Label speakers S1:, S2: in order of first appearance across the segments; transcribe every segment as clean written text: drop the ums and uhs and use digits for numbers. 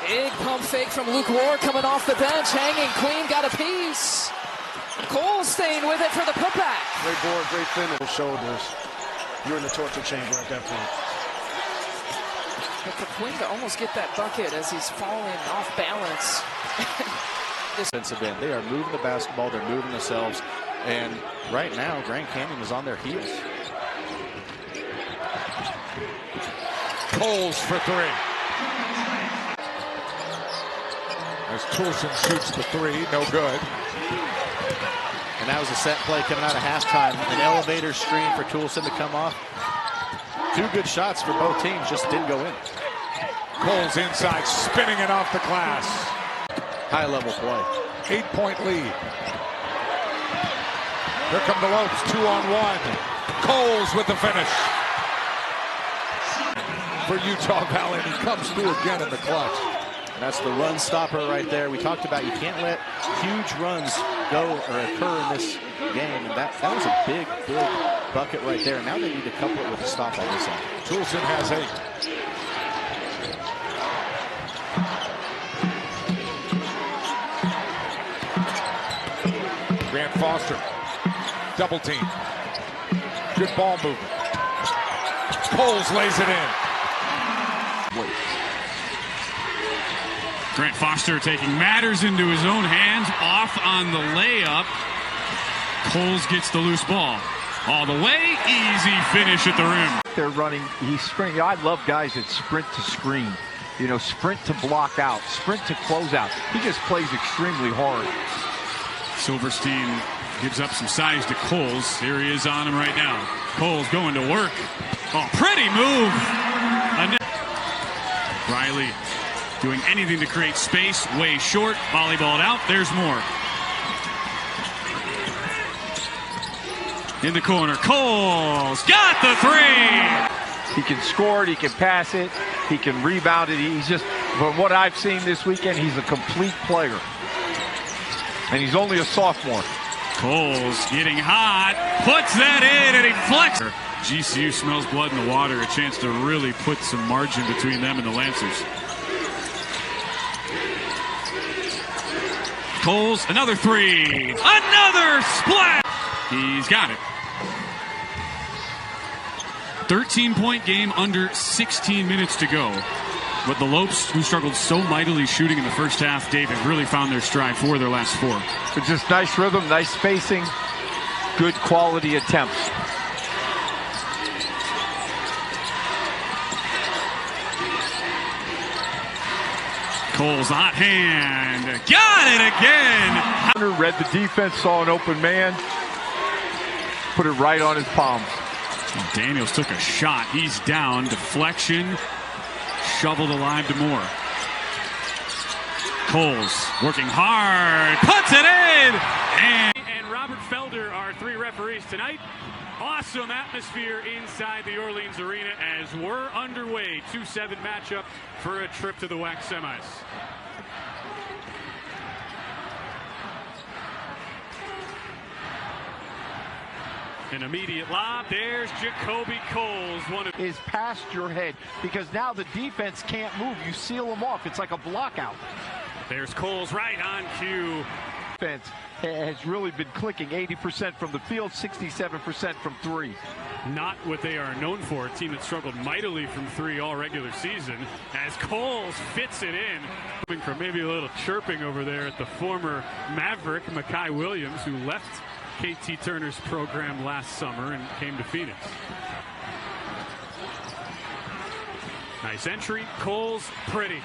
S1: Big pump fake from Luke Ward coming off the bench, hanging clean, got a piece. Cole staying with it for the putback.
S2: Great board, great finish. Shoulders. You're in the torture chamber at that point.
S1: But for Quinn to almost get that bucket as he's falling off balance.
S3: Defensive end. They are moving the basketball, they're moving themselves, and right now Grand Canyon is on their heels.
S4: Coles for three. As Toulson shoots the three, no good.
S3: And that was a set play coming out of halftime. An elevator screen for Toulson to come off. Two good shots for both teams, just didn't go in.
S4: Coles inside, spinning it off the glass.
S3: High level play.
S4: 8-point lead. Here come the Lopes, 2-on-1. Coles with the finish. For Utah Valley, and he comes through again in the clutch.
S3: That's the run stopper right there. We talked about you can't let huge runs go or occur in this game, and that was a big bucket right there. Now they need to couple it with a stop on this end.
S4: Toulson has 8. Grant Foster, double team. Good ball movement. Coles lays it in.
S5: Grant Foster taking matters into his own hands, off on the layup. Coles gets the loose ball. All the way, easy finish at the rim.
S6: They're running, he's sprinting. I love guys that sprint to screen. You know, sprint to block out, sprint to close out. He just plays extremely hard.
S5: Silverstein gives up some size to Coles. Here he is on him right now. Coles going to work. Oh, pretty move. Riley doing anything to create space, way short, volleyballed out, there's more. In the corner, Coles got the three!
S6: He can score it, he can pass it, he can rebound it. He's just, from what I've seen this weekend, he's a complete player. And he's only a sophomore.
S5: Coles getting hot, puts that in, and he flexes. GCU smells blood in the water, a chance to really put some margin between them and the Lancers. Coles, another three, another splash! He's got it. 13-point game under 16 minutes to go. But the Lopes, who struggled so mightily shooting in the first half, David, really found their stride for their last 4.
S6: It's just nice rhythm, nice spacing, good quality attempts.
S5: Coles, hot hand, got it again!
S6: Hunter read the defense, saw an open man, put it right on his palms.
S5: Daniels took a shot, he's down, deflection, shoveled alive to Moore. Coles working hard, puts it in! And Robert Felder, our 3 referees tonight. Awesome atmosphere inside the Orleans Arena as we're underway. 2-7 matchup for a trip to the WAC semis. An immediate lob. There's JaKobe Coles.
S6: Is past your head because now the defense can't move. You seal them off. It's like a block out.
S5: There's Coles right on cue.
S6: Defense has really been clicking. 80% from the field, 67% from 3.
S5: Not what they are known for. A team that struggled mightily from 3 all regular season as Coles fits it in. Coming from maybe a little chirping over there at the former Maverick, Makai Williams, who left KT Turner's program last summer and came to Phoenix. Nice entry. Coles, pretty.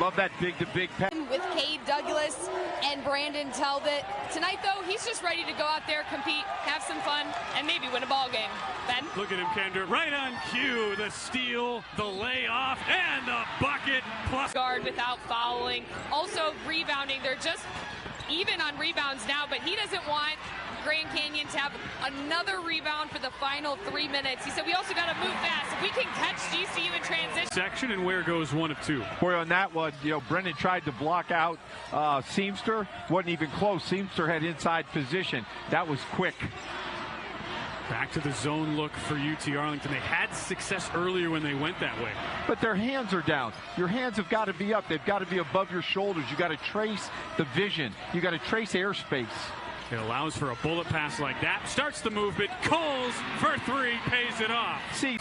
S6: Love that big-to-big pass.
S7: With Cade Douglas and Brandon Talbot. Tonight, though, he's just ready to go out there, compete, have some fun, and maybe win a ball game. Ben?
S5: Look at him, Kendra. Right on cue. The steal, the layoff, and the bucket. Plus
S7: guard without fouling. Also rebounding. They're just even on rebounds now, but he doesn't want Grand Canyon to have another rebound for the final 3 minutes. He said we also got to move fast. If we can catch GCU in transition.
S5: Section, and where goes 1 of 2?
S6: Boy, on that one, you know, Brennan tried to block out Seamster. Wasn't even close. Seamster had inside position. That was quick.
S5: Back to the zone look for UT Arlington. They had success earlier when they went that way.
S6: But their hands are down. Your hands have got to be up. They've got to be above your shoulders. You got to trace the vision. You got to trace airspace.
S5: It allows for a bullet pass like that. Starts the movement. Coles for three, pays it off.
S6: See,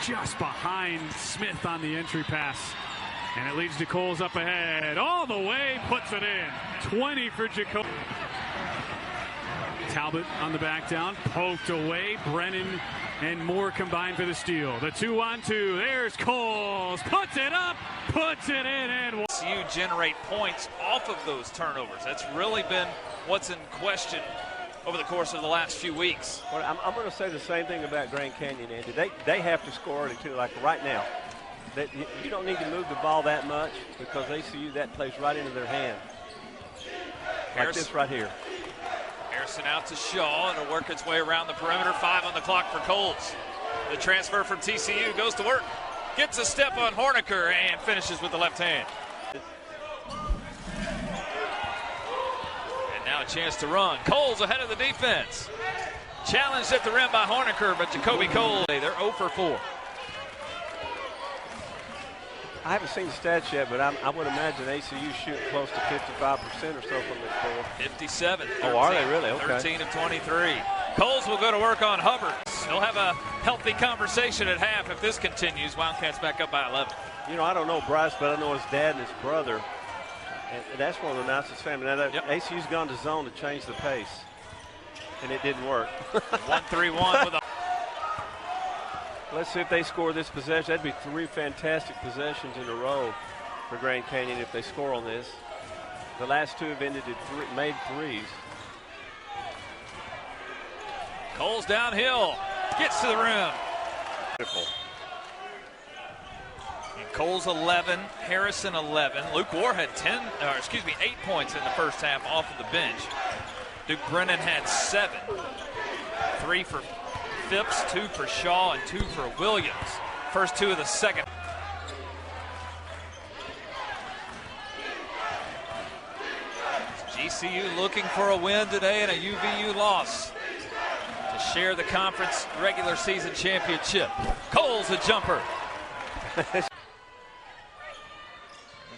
S5: just behind Smith on the entry pass. And it leads to Coles up ahead. All the way, puts it in. 20 for JaKobe. Talbot on the back down, poked away. Brennan and Moore combined for the steal. The 2-on-2. There's Coles. Puts it up, puts it in, and
S8: you generate points off of those turnovers. That's really been what's in question over the course of the last few weeks.
S9: Well, I'm going to say the same thing about Grand Canyon, Andy. They have to score early too. Like right now, you don't need to move the ball that much because ACU, that plays right into their hand. Like this right here.
S8: Harrison out to Shaw, and it'll work its way around the perimeter. 5 on the clock for Coles. The transfer from TCU goes to work. Gets a step on Horniker and finishes with the left hand. And now a chance to run. Coles ahead of the defense. Challenged at the rim by Horniker, but JaKobe Cole, they're 0 for 4.
S9: I haven't seen the stats yet, but I would imagine ACU shoot close to 55% or so from the floor.
S8: 57. 13,
S9: oh, are they really? Okay.
S8: 13 of 23. Coles will go to work on Hubbard. They'll have a healthy conversation at half if this continues. Wildcats back up by 11.
S9: You know, I don't know Bryce, but I know his dad and his brother. And that's one of the nicest families. Now, ACU's gone to zone to change the pace, and it didn't work.
S8: 1-3-1 with a...
S9: Let's see if they score this possession. That'd be 3 fantastic possessions in a row for Grand Canyon if they score on this. The last 2 have ended in made threes.
S8: Coles downhill, gets to the rim.
S9: Beautiful.
S8: And Coles 11, Harrison 11. Luke War had 8 points in the first half off of the bench. Duke Brennan had 7. 3 for Phipps, 2 for Shaw, and 2 for Williams. First 2 of the second. GCU looking for a win today and a UVU loss to share the conference regular season championship. Coles a jumper.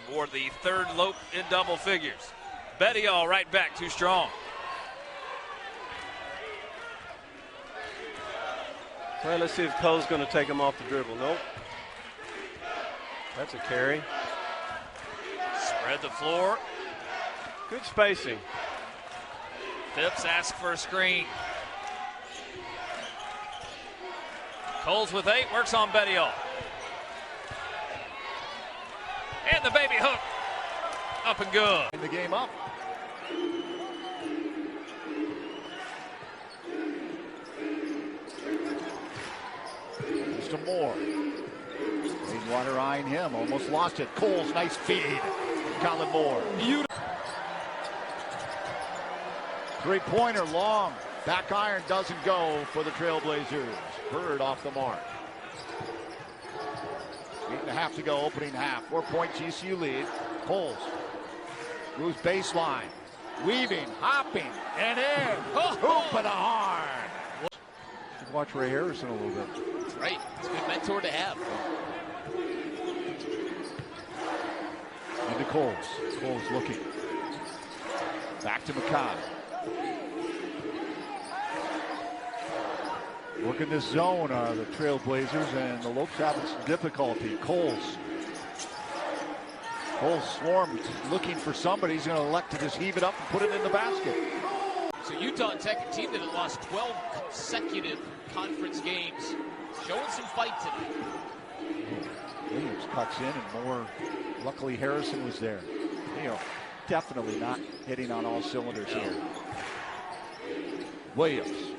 S8: For the 3rd lope in double figures. Bettiol right back, too strong.
S9: Well, let's see if Cole's going to take him off the dribble. Nope. That's a carry.
S8: Spread the floor.
S9: Good spacing.
S8: Phipps asks for a screen. Coles with 8, works on Bettiol. And the baby hook. Up and good.
S4: The game up. To Moore. Greenwater eyeing him, almost lost it. Coles, nice feed. Colin Moore. Beautiful. 3-pointer long. Back iron doesn't go for the Trailblazers. Bird off the mark. 8.5 to go, opening half. 4-point GCU lead. Coles moves baseline. Weaving, hopping, and in. Hoop and a hard. Watch Ray Harrison a little bit.
S1: Right, it's a good mentor to have.
S4: Into Coles. Coles looking. Back to McKay. Working this zone are the Trailblazers, and the Lopes having some difficulty. Coles swarmed, looking for somebody. He's going to elect to just heave it up and put it in the basket.
S1: So Utah Tech, a team that had lost 12 consecutive conference games, showing some fight today.
S4: Williams cuts in, and Moore, luckily Harrison was there. You know, definitely not hitting on all cylinders here. Williams.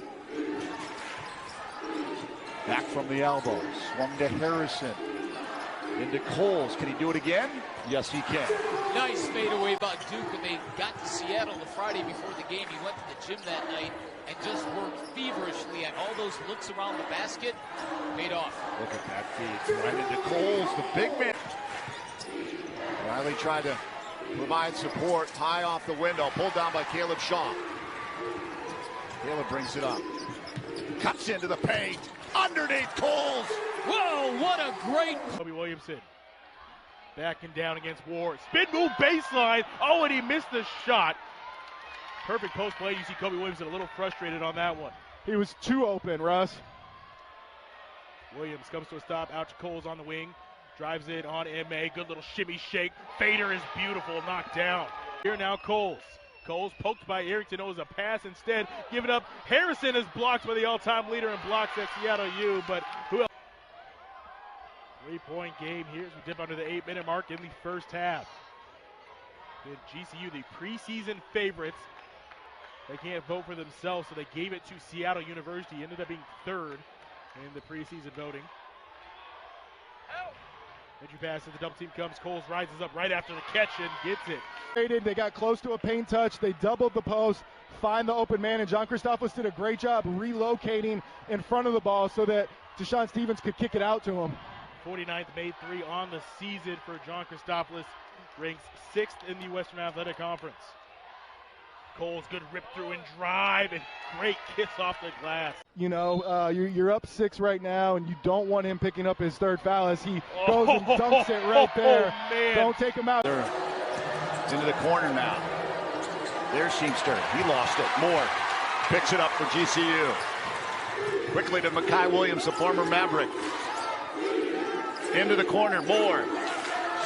S4: Back from the elbow, swung to Harrison. Into Coles, can he do it again? Yes, he can.
S1: Nice fadeaway by Duke when they got to Seattle the Friday before the game. He went to the gym that night and just worked feverishly, and all those looks around the basket paid off.
S4: Look at that feed. Right into Coles, the big man. Riley tried to provide support, high off the window, pulled down by Caleb Shaw. Taylor brings it up. Cuts into the paint. Underneath Coles.
S1: Whoa, what a great...
S10: Kobe Williamson backing down against Ward. Spin move baseline. Oh, and he missed the shot. Perfect post play. You see Kobe Williamson a little frustrated on that one.
S2: He was too open, Russ.
S10: Williams comes to a stop. Out to Coles on the wing. Drives it on M.A. Good little shimmy shake. Fader is beautiful. Knocked down. Here now Coles. Coles poked by Arrington. It was a pass instead. Give it up. Harrison is blocked by the all-time leader in blocks at Seattle U. But who else? 3-point game here as we dip under the 8-minute mark in the first half. Good GCU, the preseason favorites. They can't vote for themselves, so they gave it to Seattle University. Ended up being third in the preseason voting. Entry pass as the double team comes. Coles rises up right after the catch and gets it.
S2: They got close to a paint touch. They doubled the post, find the open man, and John Christopoulos did a great job relocating in front of the ball so that Deshaun Stevens could kick it out to him.
S10: 49th made three on the season for John Christopoulos. Ranks 6th in the Western Athletic Conference. Coles, good rip through and drive, and great kiss off the glass.
S2: You know, you're up 6 right now, and you don't want him picking up his third foul as he goes and dunks it right there.
S10: Man.
S2: Don't take him out.
S4: Into the corner now. There's Sheemster. He lost it. Moore picks it up for GCU. Quickly to Makai Williams, the former Maverick. Into the corner. Moore.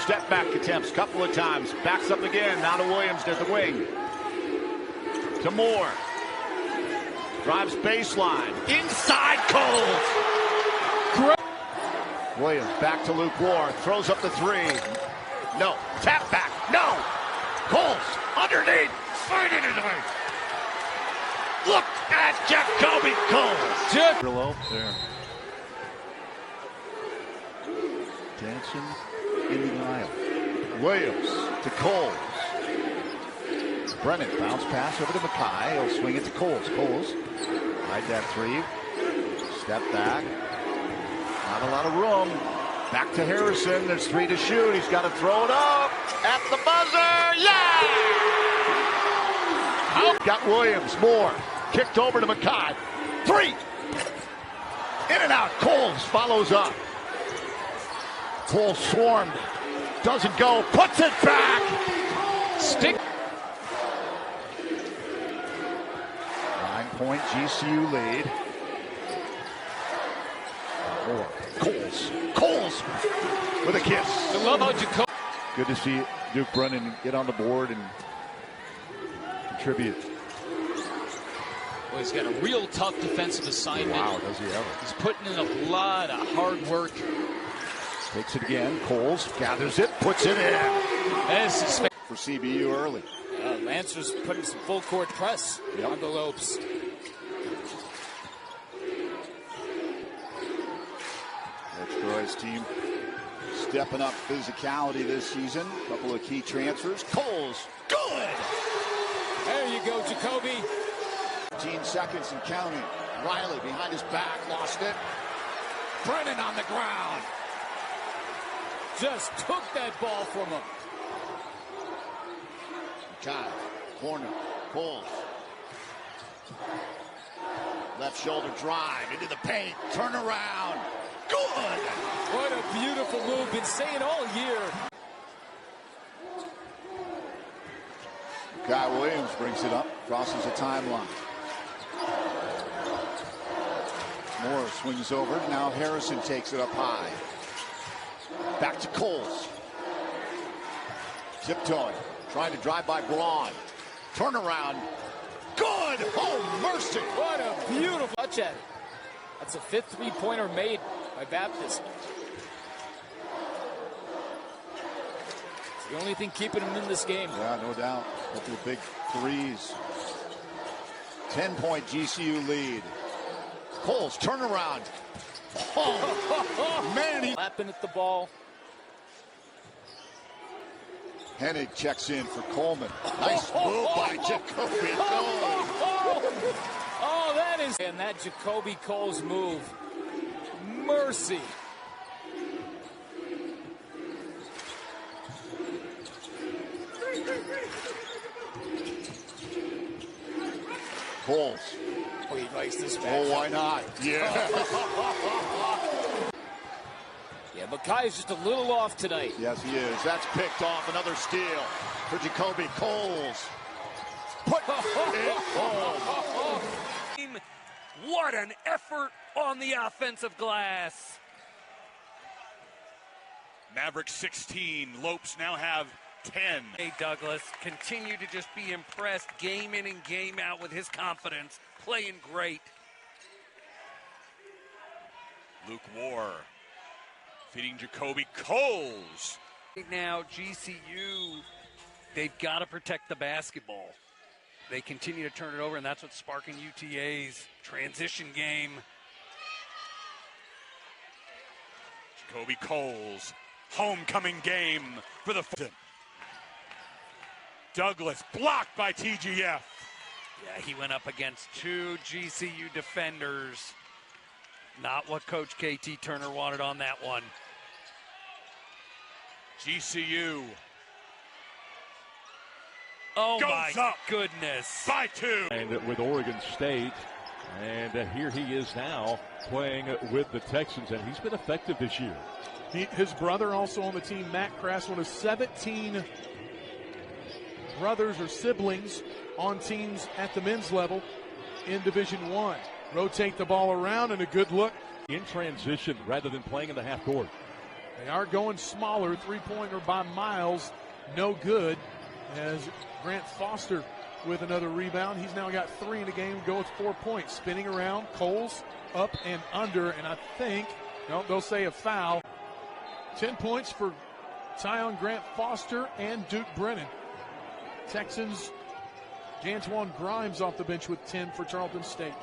S4: Step back attempts a couple of times. Backs up again. Now to Williams at the wing. To Moore. Drives baseline. Inside Coles. Williams back to Luke Ward. Throws up the three. No. Tap back. No. Coles underneath. Fighting it away. Look at JaKobe Coles.
S3: Real there. Dancing in the aisle.
S4: Williams to Coles. Brennan, bounce pass over to Makai. He'll swing it to Coles. Coles, right that three. Step back. Not a lot of room. Back to Harrison. There's 3 to shoot. He's got to throw it up at the buzzer. Yeah! Got Williams. Moore. Kicked over to Makai. 3. In and out. Coles follows up. Coles swarmed. Doesn't go. Puts it back. Stick. 9-point GCU lead. Moore. Coles. Coles with a kiss.
S1: I love how JaKobe...
S4: Good to see Duke Brennan get on the board and contribute.
S1: Well, he's got a real tough defensive assignment.
S4: Wow, does he ever.
S1: He's putting in a lot of hard work.
S4: Takes it again. Coles gathers it, puts it in.
S1: This is
S4: For CBU early.
S1: Lancer's putting some full court press on the Lopes.
S4: Coach Troy's team stepping up physicality this season. A couple of key transfers. Coles, good!
S1: There you go, JaKobe.
S4: 15 seconds and counting. Riley behind his back, lost it. Brennan on the ground.
S1: Just took that ball from him.
S4: Kyle, corner, Coles. Left shoulder drive into the paint, turn around. Good!
S1: What a beautiful move. Been saying all year.
S4: Kyle Williams brings it up, crosses the timeline. Moore swings over. Now Harrison takes it up high. Back to Coles. Tiptoeing. Trying to drive by Braun. Turnaround. Good! Oh, mercy!
S1: What a beautiful touch at it. That's a 5th three-pointer made by Baptist. It's the only thing keeping him in this game.
S4: Yeah, no doubt. Couple of big threes. 10-point GCU lead. Coles, turnaround. Oh, man. He...
S1: Lapping at the ball.
S4: Hennig checks in for Coleman. Nice move by JaKobe.
S1: Oh, that is... And that JaKobe Coles move. Mercy.
S4: Coles.
S1: Oh, he likes this match.
S4: Oh, why not? Yeah.
S1: Yeah, Makai's just a little off tonight.
S4: Yes, he is. That's picked off. Another steal for JaKobe. Coles. Put it home.
S11: What an effort on the offensive glass.
S12: Mavericks 16. Lopes now have 10.
S11: Hey, Douglas, continue to just be impressed game in and game out with his confidence. Playing great.
S12: Luke War feeding JaKobe. Coles.
S11: Right now, GCU, they've got to protect the basketball. They continue to turn it over, and that's what's sparking UTA's transition game.
S12: JaKobe Coles. Homecoming game for the Douglas blocked by TGF.
S11: Yeah, he went up against two GCU defenders. Not what Coach KT Turner wanted on that one.
S12: GCU.
S11: Oh
S12: goes
S11: my
S12: up
S11: goodness.
S12: by 2.
S13: And with Oregon State. And here he is now playing with the Texans, and he's been effective this year.
S10: His brother also on the team, Matt Crass, one of 17 brothers or siblings on teams at the men's level in Division I. Rotate the ball around and a good look.
S13: In transition rather than playing in the half court.
S10: They are going smaller, three-pointer by Miles, no good, as Grant Foster with another rebound. He's now got 3 in the game, go with 4 points. Spinning around, Coles up and under, and I think, no, they'll say a foul. 10 points for Tyon Grant Foster and Duke Brennan. Texans, Jantuan Grimes off the bench with 10 for Tarleton State.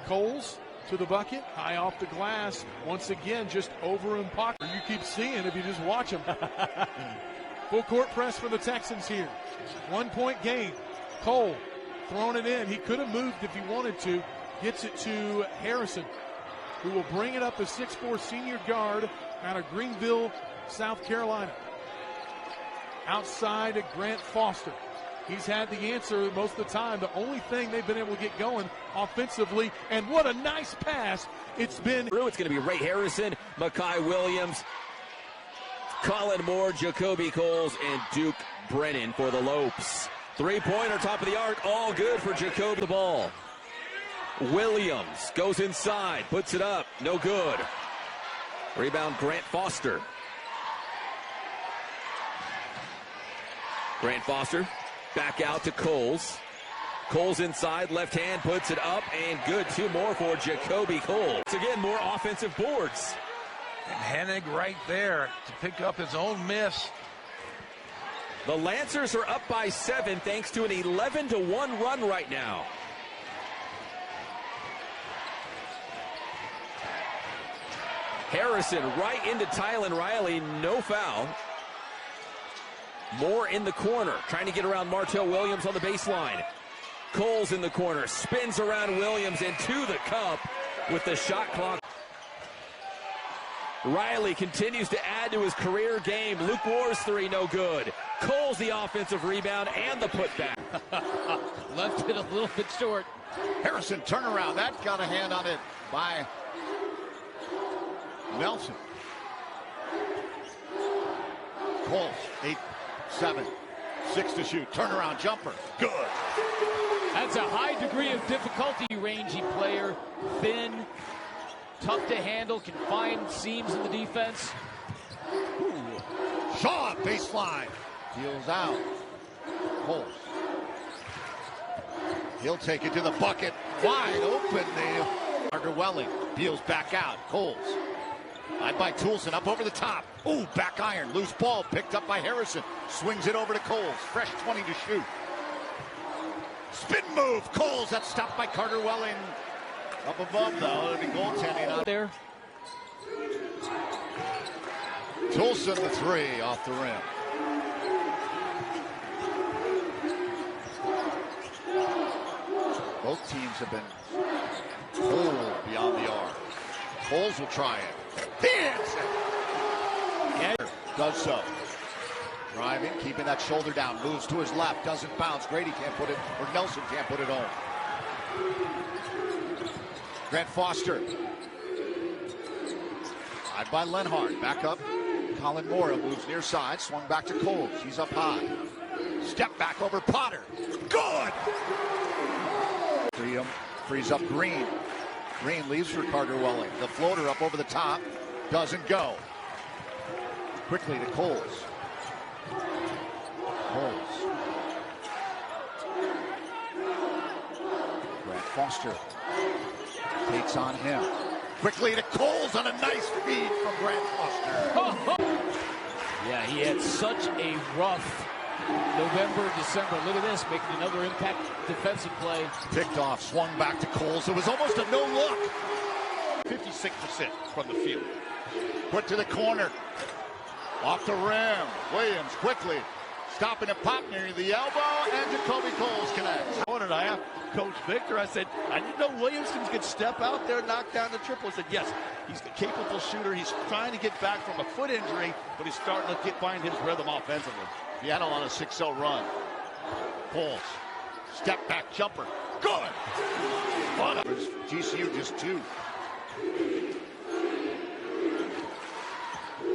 S10: Coles to the bucket, high off the glass. Once again, just over in pocket. You keep seeing if you just watch them. Full court press for the Texans here. 1 point game. Cole throwing it in. He could have moved if he wanted to. Gets it to Harrison, who will bring it up, the 6'4" senior guard out of Greenville, South Carolina. Outside Grant Foster. He's had the answer most of the time. The only thing they've been able to get going offensively, and what a nice pass it's been.
S14: It's going to be Ray Harrison, Makai Williams, Colin Moore, JaKobe Coles, and Duke Brennan for the Lopes. Three-pointer, top of the arc, all good for JaKobe. The ball. Williams goes inside, puts it up, no good. Rebound, Grant Foster. Grant Foster back out to Coles. Coles inside, left hand, puts it up, and good. 2 more for JaKobe Coles. Again, more offensive boards.
S6: And Hennig right there to pick up his own miss.
S14: The Lancers are up by 7 thanks to an 11-1 run right now. Harrison right into Tylen Riley, no foul. Moore in the corner, trying to get around Martell Williams on the baseline. Coles in the corner, spins around Williams into the cup with the shot clock. Riley continues to add to his career game. Luke War's 3, no good. Coles the offensive rebound and the putback.
S1: Left it a little bit short.
S4: Harrison turnaround. That got a hand on it by Nelson. Coles, 8-7, 6 to shoot. Turnaround jumper. Good.
S1: That's a high degree of difficulty, rangy player. Thin, tough to handle, can find seams in the defense.
S4: Ooh. Shaw, baseline. Deals out. Coles. He'll take it to the bucket. Wide open. Carter Welling. Deals back out. Coles. Led by Toulson, up over the top. Ooh, back iron. Loose ball picked up by Harrison. Swings it over to Coles. Fresh 20 to shoot. Spin move. Coles. That's stopped by Carter Welling. Up above, though. It'll be goaltending out there. Toulson, the 3 off the rim. Both teams have been cold beyond the arc. Coles will try it. Does so. Driving, keeping that shoulder down, moves to his left, doesn't bounce. Grady can't put it, or Nelson can't put it home. Grant Foster. Side by Lenhart. Back up. Colin Moore moves near side. Swung back to Coles. He's up high. Step back over Potter. Good! Frees up Green. Green leaves for Carter Welling. The floater up over the top. Doesn't go. Quickly to Coles. Grant Foster takes on him. Quickly to Coles on a nice feed from Grant Foster.
S1: Yeah, he had such a rough November, December. Look at this, making another impact defensive play.
S4: Picked off, swung back to Coles. It was almost a no look.
S12: 56% from the field.
S4: Put to the corner. Off the rim. Williams quickly. Stopping a pop near the elbow, and JaKobe Coles connects.
S15: And I asked Coach Victor, I said, I didn't know Williamson could step out there and knock down the triple. I said, yes, he's a capable shooter. He's trying to get back from a foot injury, but he's starting to find his rhythm offensively.
S4: Seattle on a 6-0 run. Coles. Step back jumper. Good! GCU just 2.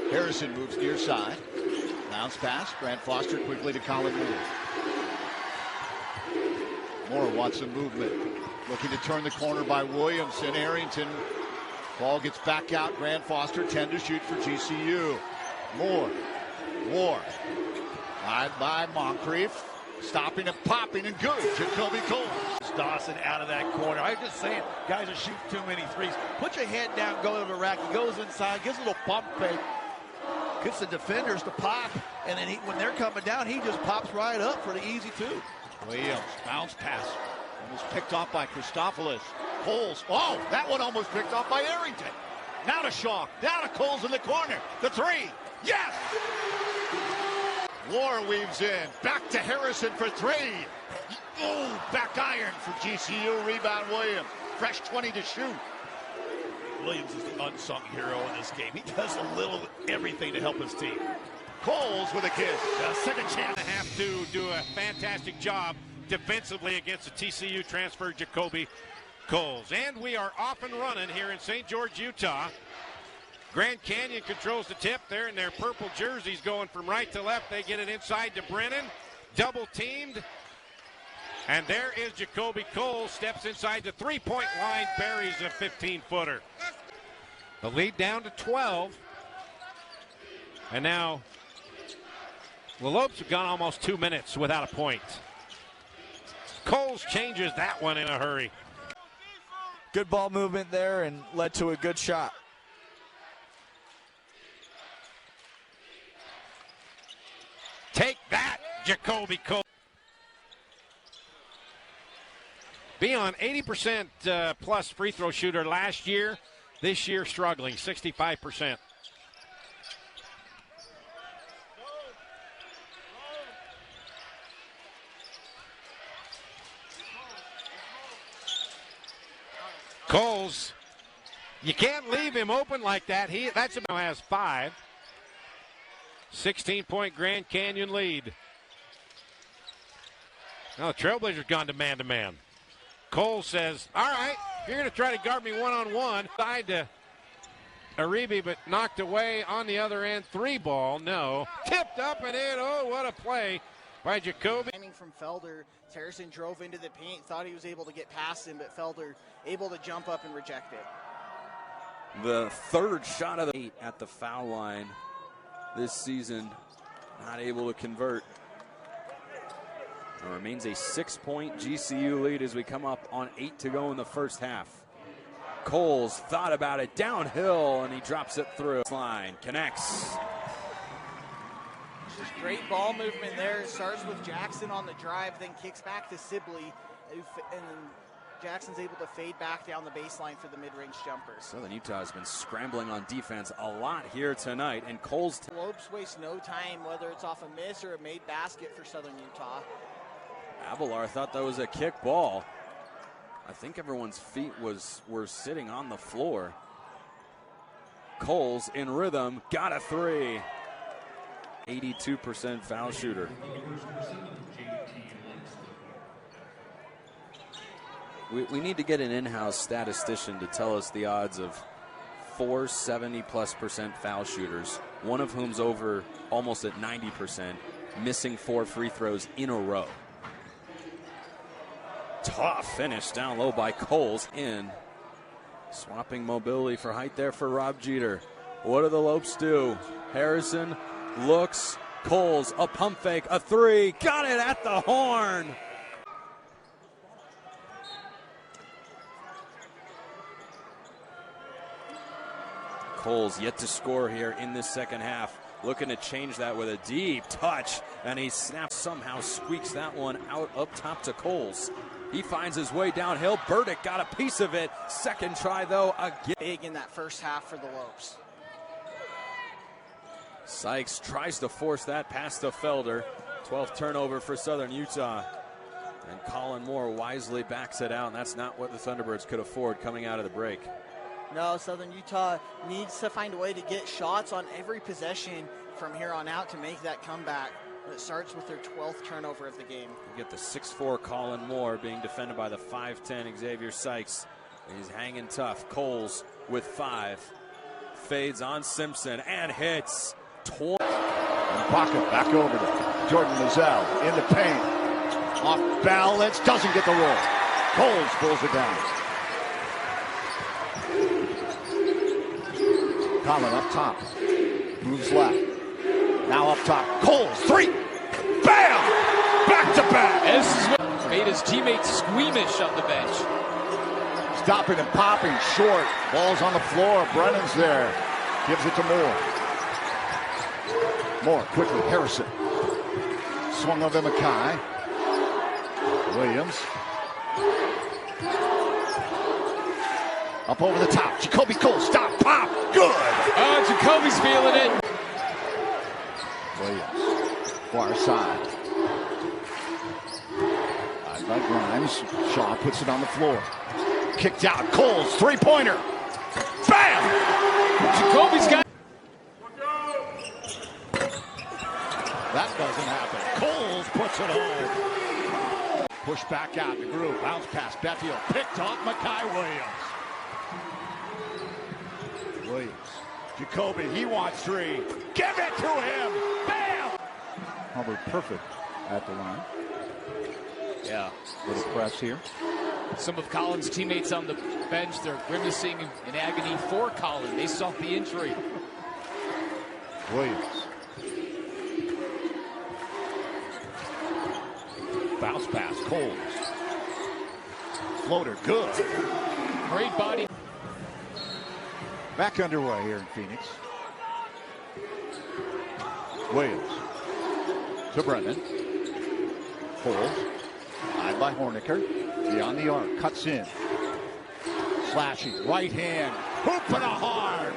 S4: Harrison moves near side. Bounce pass. Grant Foster quickly to Colin Moore. Moore wants some movement. Looking to turn the corner by Williamson. Arrington. Ball gets back out. Grant Foster 10 to shoot for GCU. Moore. Wide by Moncrief. Stopping and popping and good. JaKobe Coles.
S15: Dawson out of that corner. I'm just saying, guys are shooting too many threes. Put your head down, go to the rack. He goes inside, gives a little pump fake. Gets the defenders to pop, and then when they're coming down, he just pops right up for the easy two.
S4: Williams, bounce pass. Almost picked off by Christopoulos. Coles, oh, that one almost picked off by Arrington. Now to Shaw, down to Coles in the corner. The three, yes! Moore weaves in, back to Harrison for three. Oh, back iron for GCU, rebound Williams. Fresh 20 to shoot.
S15: Williams is the unsung hero in this game. He does a little everything to help his team.
S4: Coles with a kiss.
S12: Second chance. Have to do a fantastic job defensively against the TCU transfer JaKobe Coles. And we are off and running here in St. George, Utah. Grand Canyon controls the tip there in their purple jerseys going from right to left. They get it inside to Brennan. Double teamed. And there is JaKobe Coles, steps inside the three-point line, buries a 15-footer. The lead down to 12. And now the Lopes have gone almost 2 minutes without a point. Coles changes that one in a hurry.
S16: Good ball movement there and led to a good shot.
S12: Take that, JaKobe Coles. Beyond 80% plus free throw shooter last year. This year struggling, 65%. Coles, you can't leave him open like that. That's now has 5. 16-point Grand Canyon lead. Now the Trailblazers gone to man-to-man. Coles says, all right, you're going to try to guard me one-on-one. Side to Aribi, but knocked away on the other end. 3 ball, no. Tipped up and in. Oh, what a play by JaKobe.
S17: From Felder, Harrison drove into the paint, thought he was able to get past him, but Felder able to jump up and reject it.
S18: The third shot of the 8 at the foul line this season, not able to convert. It remains a 6-point GCU lead as we come up on 8 to go in the first half. Coles thought about it downhill, and he drops it through. Line connects.
S17: Just great ball movement there. It starts with Jackson on the drive, then kicks back to Sibley, and then Jackson's able to fade back down the baseline for the mid-range jumper.
S18: Southern Utah has been scrambling on defense a lot here tonight, and Coles.
S17: Lopes waste no time, whether it's off a miss or a made basket for Southern Utah.
S18: Avalar thought that was a kick ball. I think everyone's feet were sitting on the floor. Coles in rhythm, got a 3. 82% foul shooter. We need to get an in-house statistician to tell us the odds of 4 70+% foul shooters, one of whom's over almost at 90%, missing 4 free throws in a row. Tough finish down low by Coles in. Swapping mobility for height there for Rob Jeter. What do the Lopes do? Harrison looks. Coles, a pump fake, a 3. Got it at the horn. Coles yet to score here in this second half. Looking to change that with a deep touch. And he snaps, somehow squeaks that one out up top to Coles. He finds his way downhill. Burdick got a piece of it. Second try, though, again.
S17: Big in that first half for the Lopes.
S18: Sykes tries to force that past to Felder. 12th turnover for Southern Utah. And Colin Moore wisely backs it out, and that's not what the Thunderbirds could afford coming out of the break.
S17: No, Southern Utah needs to find a way to get shots on every possession from here on out to make that comeback. It starts with their 12th turnover of the game.
S18: You get the 6'4" Colin Moore being defended by the 5'10" Xavier Sykes. He's hanging tough. Coles with 5. Fades on Simpson and hits.
S4: Pocket back over to Jordan Mazzell in the paint. Off balance, doesn't get the roll. Coles pulls it down. Colin up top. Moves left. Now up top. Coles, 3. Bam! Back to back.
S1: This is what made his teammates squeamish on the bench.
S4: Stopping and popping short. Ball's on the floor. Brennan's there. Gives it to Moore. Moore quickly. Harrison. Swung over Mackay. Williams. Up over the top. JaKobe Coles. Stop. Pop. Good.
S1: Oh, JaKobe's feeling it.
S4: Williams. Far side. By Grimes. Shaw puts it on the floor. Kicked out. Coles. 3-pointer. Bam!
S1: JaKobe's got.
S4: That doesn't happen. Coles puts it home. Push back out the groove. Bounce pass. Betfield picked off Mackay Williams. Williams. JaKobe, he wants 3. Give it to him. Bam!
S19: Hubbard perfect at the line.
S1: Yeah.
S19: Little press here.
S1: Some of Colin's teammates on the bench, they're grimacing in agony for Colin. They saw the injury.
S4: Williams. Bounce pass, Coles. Floater, good.
S1: Great body.
S4: Back underway here in Phoenix. Williams. To Brennan. Coles. Eyed by Horniker. Beyond the arc. Cuts in. Slashing. Right hand. Hooping a hard.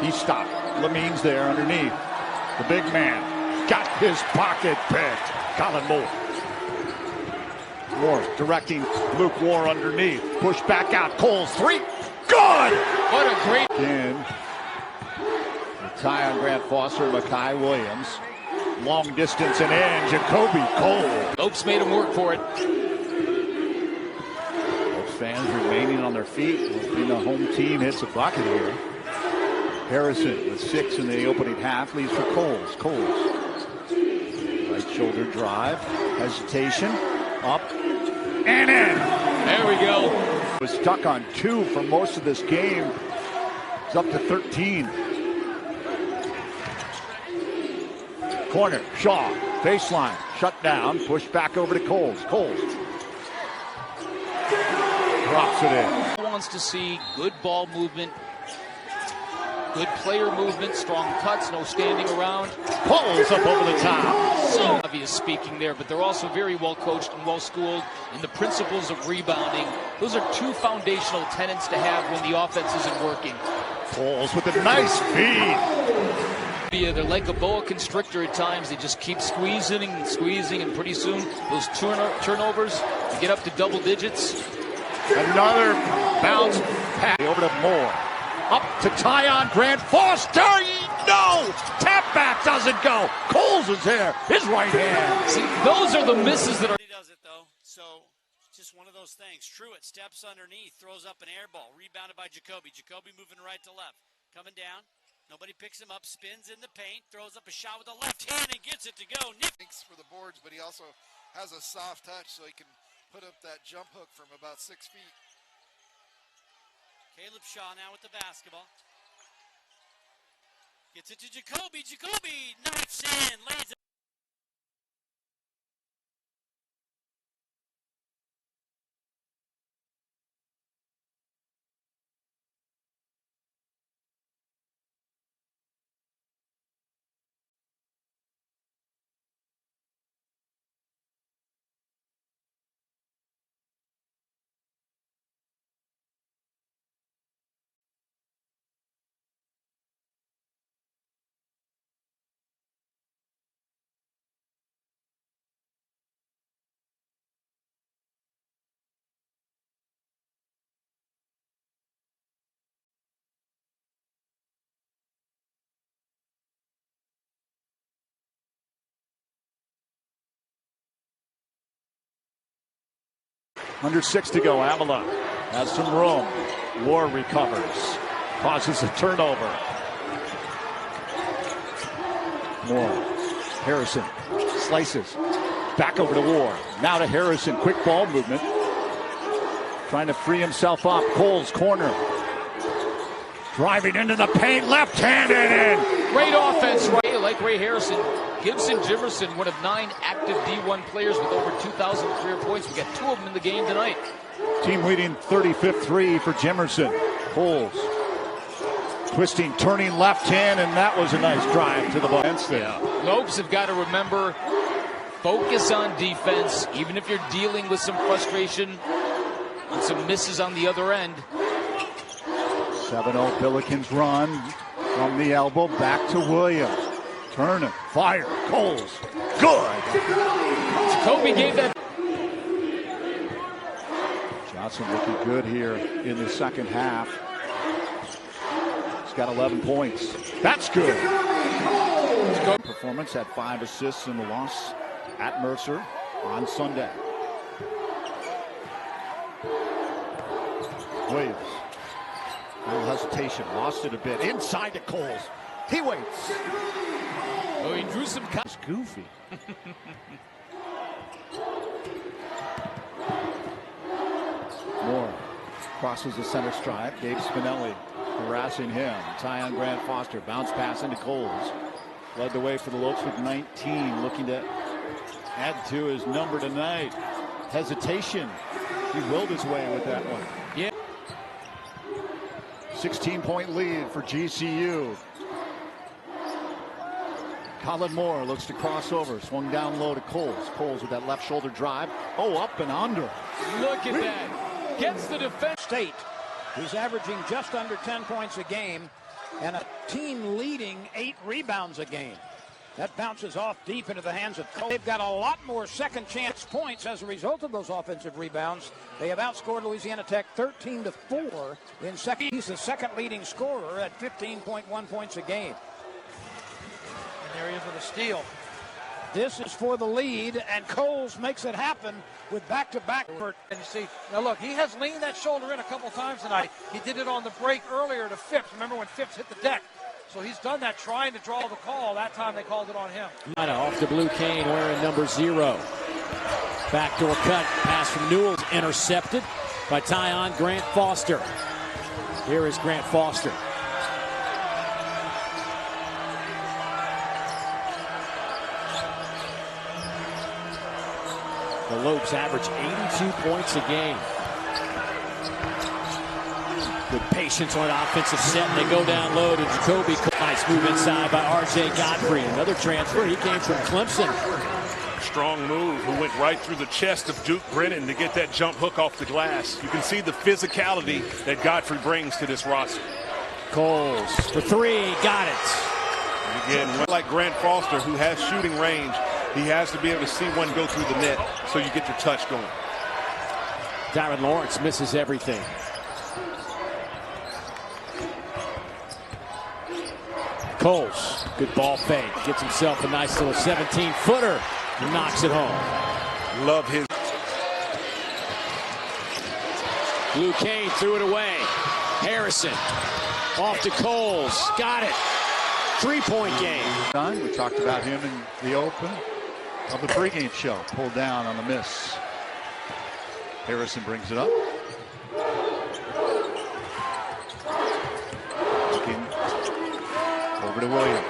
S4: He stopped. Lamines there underneath. The big man got his pocket picked. Colin Moore. Moore directing Luke War underneath. Push back out. Coles 3. Good!
S1: What a great.
S4: In. The tie on Grant Foster and Mackay Williams. Long distance and in. JaKobe Coles.
S1: Lopes made him work for it.
S4: Those fans remaining on their feet. Hoping the home team hits a bucket here. Harrison with 6 in the opening half, leads for Coles. Coles. Right shoulder drive. Hesitation. Up. And in.
S1: go.
S4: Was stuck on 2 for most of this game. It's up to 13. Corner, Shaw, baseline, shut down, push back over to Coles. Coles drops it in.
S1: He wants to see good ball movement, good player movement, strong cuts, no standing around.
S4: Coles up over the top.
S1: So obvious speaking there, but they're also very well coached and well schooled in the principles of rebounding. Those are 2 foundational tenets to have when the offense isn't working.
S4: Coles with a nice feed.
S1: Yeah, they're like a boa constrictor at times. They just keep squeezing and squeezing, and pretty soon those turnovers get up to double digits.
S4: Another bounce pass over to Moore. Up to Tyon Grant Foster. No! Tap back doesn't go. Coles is there. His right hand.
S1: See, those are the misses that are.
S20: He does it though. So just one of those things. Truitt steps underneath, throws up an air ball, rebounded by JaKobe. JaKobe moving right to left, coming down. Nobody picks him up, spins in the paint, throws up a shot with the left hand and gets it to go.
S21: Thanks for the boards, but he also has a soft touch, so he can put up that jump hook from about 6 feet.
S20: Caleb Shaw now with the basketball. Gets it to JaKobe. JaKobe knifes in, lays it.
S4: Under 6 to go. Avila has some room. Moore recovers. Causes a turnover. Moore. Harrison slices. Back over to Ward. Now to Harrison. Quick ball movement. Trying to free himself up. Coles corner. Driving into the paint. Left-handed in.
S1: Great offense, Ray. Like Ray Harrison. Gibson Jimerson, one of 9 active D1 players with over 2,000 career points. We got 2 of them in the game tonight.
S4: Team leading 35th three for Jimerson. Coles. Twisting, turning left hand, and that was a nice drive to the ball.
S1: Yeah. Lopes have got to remember, focus on defense, even if you're dealing with some frustration and some misses on the other end.
S4: 7-0 Billikens run from the elbow back to Williams. Turner, fire, Coles, good.
S1: Kobe gave that.
S4: Johnson looking good here in the second half. He's got 11 points. That's good. Performance had 5 assists in the loss at Mercer on Sunday. Williams. No hesitation, lost it a bit. Inside to Coles. He waits.
S1: Oh, he drew some.
S4: It's goofy. Moore crosses the center stripe. Gabe Spinelli harassing him. Tyon Grant Foster. Bounce pass into Coles. Led the way for the Lopes with 19. Looking to add to his number tonight. Hesitation. He willed his way with that one.
S1: Yeah.
S4: 16-point lead for GCU. Colin Moore looks to cross over. Swung down low to Coles. Coles with that left shoulder drive. Oh, up and under.
S1: Look at that. Gets the defense.
S22: State, who's averaging just under 10 points a game and a team leading 8 rebounds a game. That bounces off deep into the hands of Cole. They've got a lot more second chance points as a result of those offensive rebounds. They have outscored Louisiana Tech 13-4 in second. He's the second leading scorer at 15.1 points a game.
S15: And there he is with a steal.
S22: This is for the lead, and Coles makes it happen with back-to-back.
S15: And you see, now look, he has leaned that shoulder in a couple times tonight. He did it on the break earlier to Phipps. Remember when Phipps hit the deck? So he's done that trying to draw the call. That time they called it on him.
S23: Off the blue cane wearing number 0. Backdoor cut. Pass from Newell's intercepted.
S22: by Tyon Grant Foster. Here is Grant Foster. The Lopes average 82 points a game. Good patience on offensive set, and they go down low to JaKobe. Nice move inside by R.J. Godfrey. Another transfer. He came from Clemson.
S5: Strong move, who went right through the chest of Duke Brennan to get that jump hook off the glass. You can see the physicality that Godfrey brings to this roster.
S22: Coles for three, got it.
S5: And again, like Grant Foster, who has shooting range, he has to be able to see one go through the net so you get your touch going.
S22: Darren Lawrence misses everything. Coles, good ball fake, gets himself a nice little 17-footer, knocks it home.
S5: Love his.
S22: Blue Kane threw it away. Harrison off to Coles, got it. 3-point game.
S4: We talked about him in the open of the pregame show. Pulled down on the miss. Harrison brings it up. Looking over to Williams.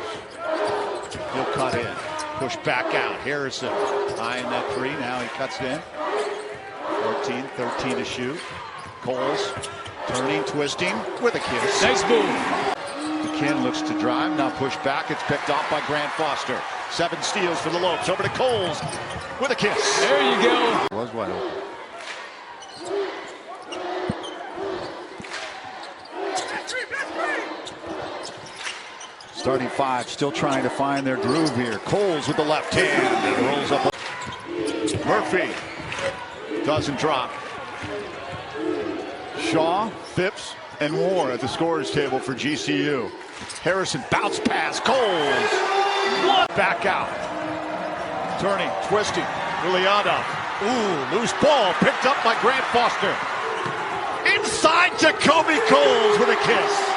S4: He'll cut in. Push back out. Harrison eyeing that three. Now he cuts in. 13 to shoot. Coles turning, twisting with a kiss.
S22: Nice move.
S4: McKinn looks to drive. Now push back. It's picked off by Grant Foster. 7 steals for the Lopes. Over to Coles with a kiss.
S22: There you go.
S4: It was wide open. Starting 5 still trying to find their groove here. Coles with the left hand and rolls up. Murphy doesn't drop. Shaw, Phipps, and Moore at the scorers table for GCU. Harrison bounce pass. Coles back out. Turning, twisting. Liliana. Ooh, loose ball picked up by Grant Foster. Inside JaKobe Coles with a kiss.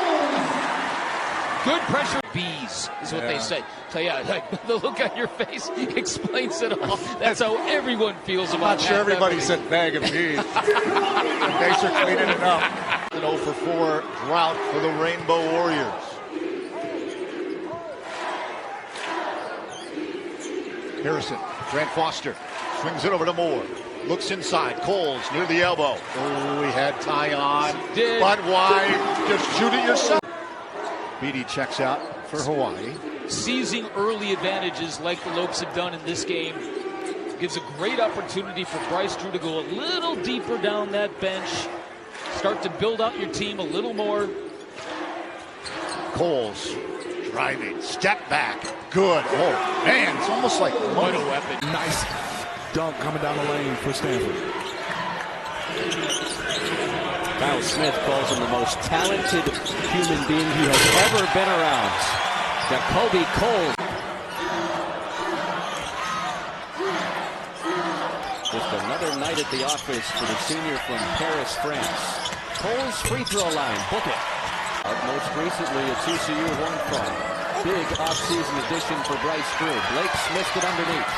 S1: Good pressure. Bees is what they say. So yeah, like, the look on your face explains it all. That's how everyone feels about
S4: I'm not sure everybody
S1: memory.
S4: said bag of bees. Thanks for cleaning it up. An 0 for 4 drought for the Rainbow Warriors. Harrison, Grant Foster swings it over to Moore. Looks inside. Coles near the elbow. Oh, he had Tyon. But why? Just shoot it yourself. Beatty checks out for Hawaii.
S1: Seizing early advantages like the Lopes have done in this game gives a great opportunity for Bryce Drew to go a little deeper down that bench. Start to build out your team a little more.
S4: Coles driving, step back, good. Oh man, it's almost like
S1: what a weapon.
S13: Nice dunk coming down the lane for Stanford.
S22: Kyle Smith calls him the most talented human being he has ever been around. JaKobe Coles. Just another night at the office for the senior from Paris, France. Coles free throw line, book it. Most recently a TCU Horn Frog. Big offseason addition for Bryce Drew. Blake Smith it underneath.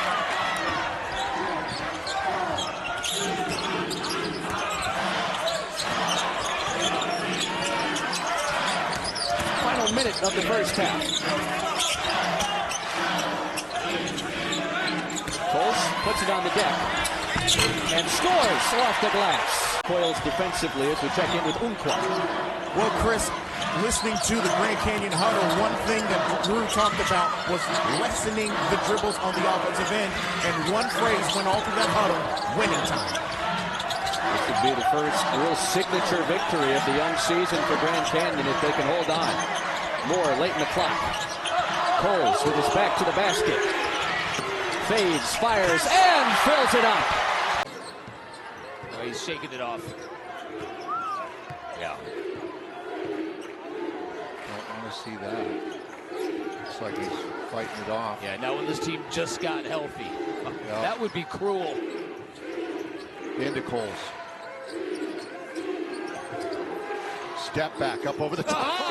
S22: Final minute of the first half. Coles puts it on the deck and scores off the glass. Coils defensively as we check in with Unqua.
S7: Well, Chris, listening to the Grand Canyon huddle, one thing that Drew talked about was lessening the dribbles on the offensive end, and one phrase went all through that huddle: winning time.
S22: This would be the first real signature victory of the young season for Grand Canyon if they can hold on. Moore late in the clock. Coles with his back to the basket. Fades, fires, and fills it up.
S1: Oh, he's shaking it off.
S4: Yeah. Don't want to see that. Looks like he's fighting it off.
S1: Yeah, now when this team just got healthy.
S4: Yeah.
S1: That would be cruel.
S4: Into Coles. Step back up over the top.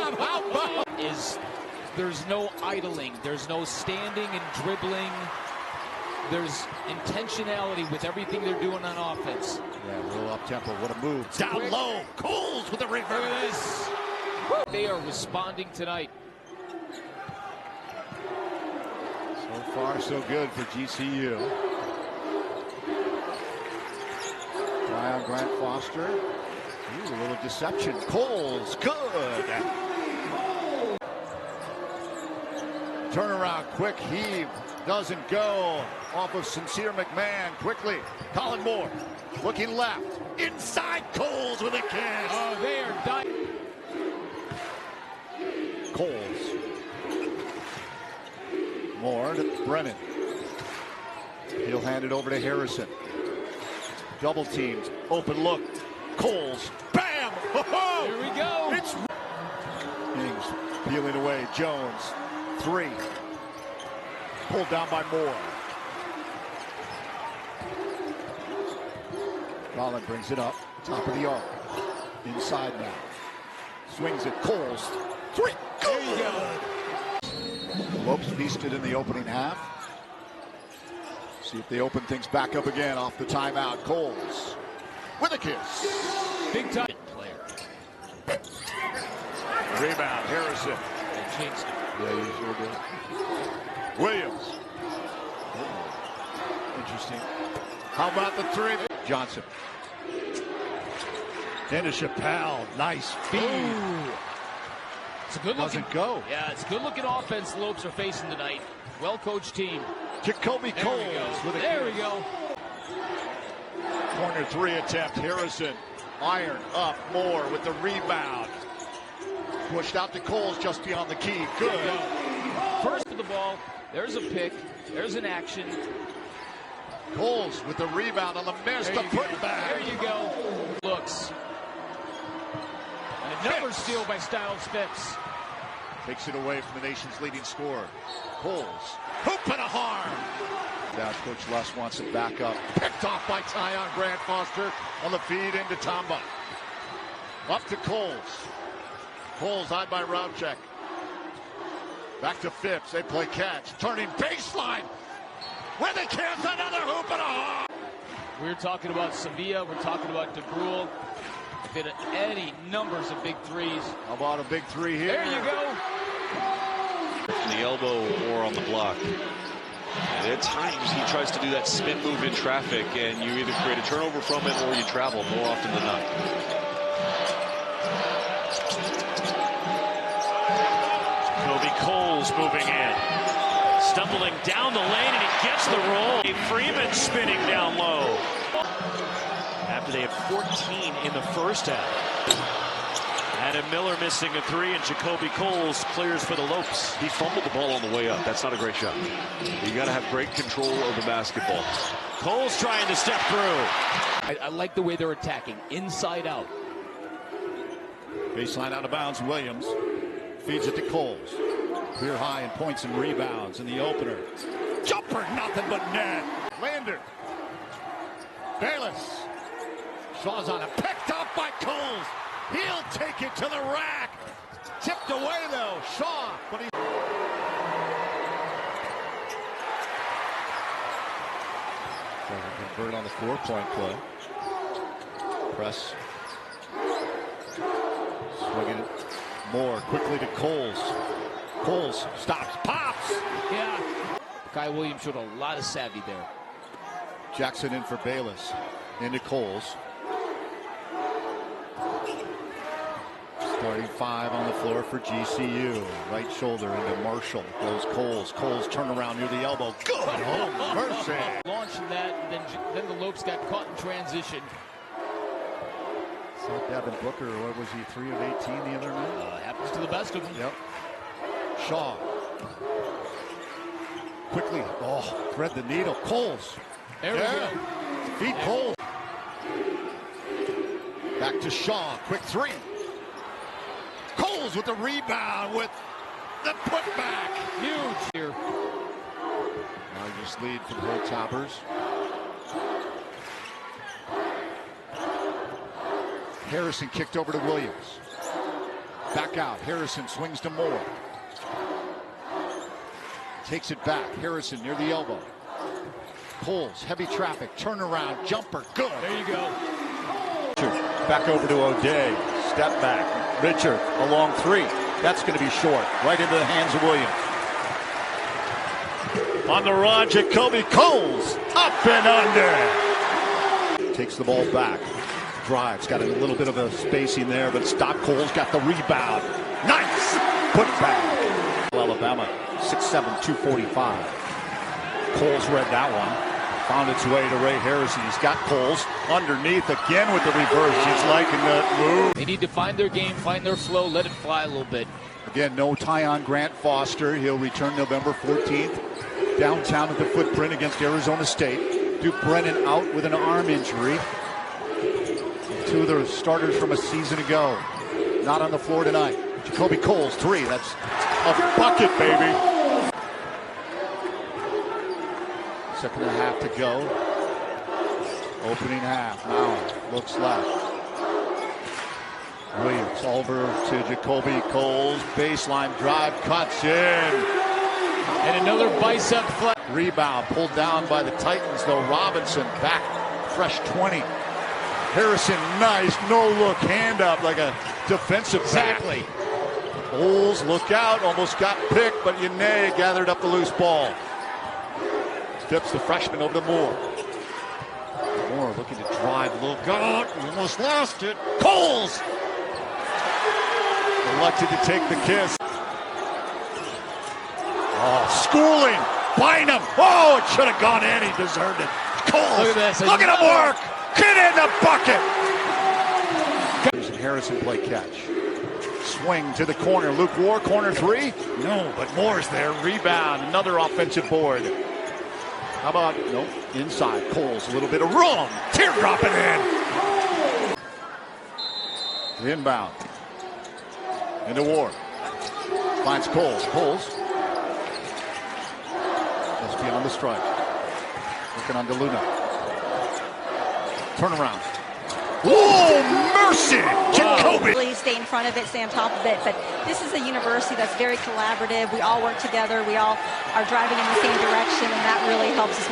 S1: There's no idling. There's no standing and dribbling. There's intentionality with everything they're doing on offense.
S4: Yeah, a little up-tempo. What a move. Down low. Coles with a reverse.
S1: Look at this. They are responding tonight.
S4: So far, so good for GCU. Try on Grant Foster. Ooh, a little deception. Coles, good. Turnaround, quick heave. Doesn't go. Off of Sincere McMahon. Quickly. Colin Moore. Looking left. Inside Coles with a kiss.
S1: Oh, they are dying.
S4: Coles. Moore to Brennan. He'll hand it over to Harrison. Double teamed. Open look. Coles. Bam! Oh,
S1: here we go.
S4: It's Ings peeling away. Jones. 3. Pulled down by Moore. Collin brings it up. Top of the arc. Inside now. Swings it. Coles. 3. There you go. Lopes feasted in the opening half. See if they open things back up again off the timeout. Coles with a kiss.
S1: Big time player.
S4: Rebound. Harrison.
S1: Yeah,
S4: you sure did. Williams. Interesting. How about the 3? Johnson. Into Chappelle. Nice feed.
S1: Ooh. It's a good looking.
S4: Doesn't go.
S1: Yeah, it's a good looking offense the Lopes are facing tonight. Well coached team.
S4: JaKobe Coles with a
S1: There we
S4: kiss.
S1: go.
S4: Corner 3 attempt. Harrison. Iron up. Moore with the rebound. Pushed out to Coles just beyond the key. Good.
S1: First of the ball. There's a pick. There's an action.
S4: Coles with the rebound on the miss. The putback.
S1: There you go. Looks. And another steal by Styles Phipps.
S4: Takes it away from the nation's leading scorer. Coles. Hoop and a harm. Now Coach Les wants it back up. Picked off by Tyon Grant Foster on the feed into Tamba. Up to Coles. Coles eyed by Rouchek. Back to Phipps. They play catch. Turning baseline. With a kiss. Another hoop and a harm.
S1: We're talking about Sevilla. We're talking about DeBrule. Hit any numbers of big threes.
S4: How about a big 3 here?
S1: There you go.
S8: From the elbow or on the block. And at times he tries to do that spin move in traffic, and you either create a turnover from it or you travel more often than not.
S9: JaKobe Coles moving in. Stumbling down the lane, and he gets the roll. Freeman spinning down low. After they had 14 in the first half. Adam Miller missing a 3, and JaKobe Coles clears for the Lopes.
S8: He fumbled the ball on the way up. That's not a great shot. You got to have great control of the basketball.
S9: Coles trying to step through.
S1: I like the way they're attacking, inside out.
S4: Baseline out of bounds. Williams feeds it to Coles. Career high in points and rebounds in the opener. Jumper, nothing but net. Lander. Bayless. Shaw's on it. Picked up by Coles. He'll take it to the rack. Tipped away, though. Shaw. But he...
S3: Convert on the 4-point play. Press.
S4: Swinging it. Moore quickly to Coles. Coles stops. Pops.
S1: Yeah. Kai Williams showed a lot of savvy there.
S4: Jackson in for Bayless. Into Coles. Starting 5 on the floor for GCU. Right shoulder into Marshall. Goes Coles. Coles turnaround near the elbow. Good. Oh, mercy.
S1: Launching that, and then the Lopes got caught in transition.
S4: Saw Devin Booker, what was he, 3 of 18 the other night?
S1: Happens to the best of them.
S4: Yep. Shaw. Quickly. Oh, thread the needle. Coles.
S1: There we go.
S4: Feed Coles. Back to Shaw. Quick 3. Coles with the rebound with the putback.
S1: Huge here.
S4: Largest lead for the Hill Toppers. Harrison kicked over to Williams. Back out. Harrison swings to Moore. Takes it back. Harrison near the elbow. Coles, heavy traffic, turnaround, jumper, good.
S1: There you go.
S2: Back over to O'Day. Step back. Richard, a long three. That's going to be short. Right into the hands of Williams. On the run, JaKobe Coles. Up and under. Takes the ball back. Drives. Got a little bit of a spacing there, but stop. Coles got the rebound. Nice. Put back. Alabama, 6'7", 245. Coles read that one. Found its way to Ray Harrison. He's got Coles underneath again with the reverse. He's liking that move.
S1: They need to find their game, find their flow, let it fly a little bit.
S2: Again, no tie on Grant Foster. He'll return November 14th downtown at the Footprint against Arizona State. Duke Brennan out with an arm injury. Two of the starters from a season ago not on the floor tonight. JaKobe Coles, three. That's a bucket, baby. Second and a half to go. Opening half. Now looks left. Williams over to JaKobe Coles. Baseline drive. Cuts in.
S1: And another bicep flat.
S2: Rebound pulled down by the Titans, though. Robinson back. Fresh 20. Harrison, nice. No look. Hand up like a defensive back.
S1: Exactly.
S2: Coles, look out. Almost got picked, but Yane gathered up the loose ball. Tips the freshman over to Moore. Moore looking to drive. Look out. He almost lost it. Coles! Elected to take the kiss. Oh, schooling. Bynum. Oh, it should have gone in. He deserved it. Coles.
S1: Look at this.
S2: Look at him work. Get in the bucket. Harrison play catch. Swing to the corner. Luke War, corner three. No, but Moore's there. Rebound. Another offensive board. How about, nope, inside. Coles, a little bit of room. Teardropping in. Inbound. Into Ward. Finds Coles. Coles. Just beyond the strike. Looking on DeLuna. Turnaround. Oh, mercy! JaKobe!
S11: Really stay in front of it, stay on top of it. But this is a university that's very collaborative. We all work together. We all are driving in the same direction, and that really helps us.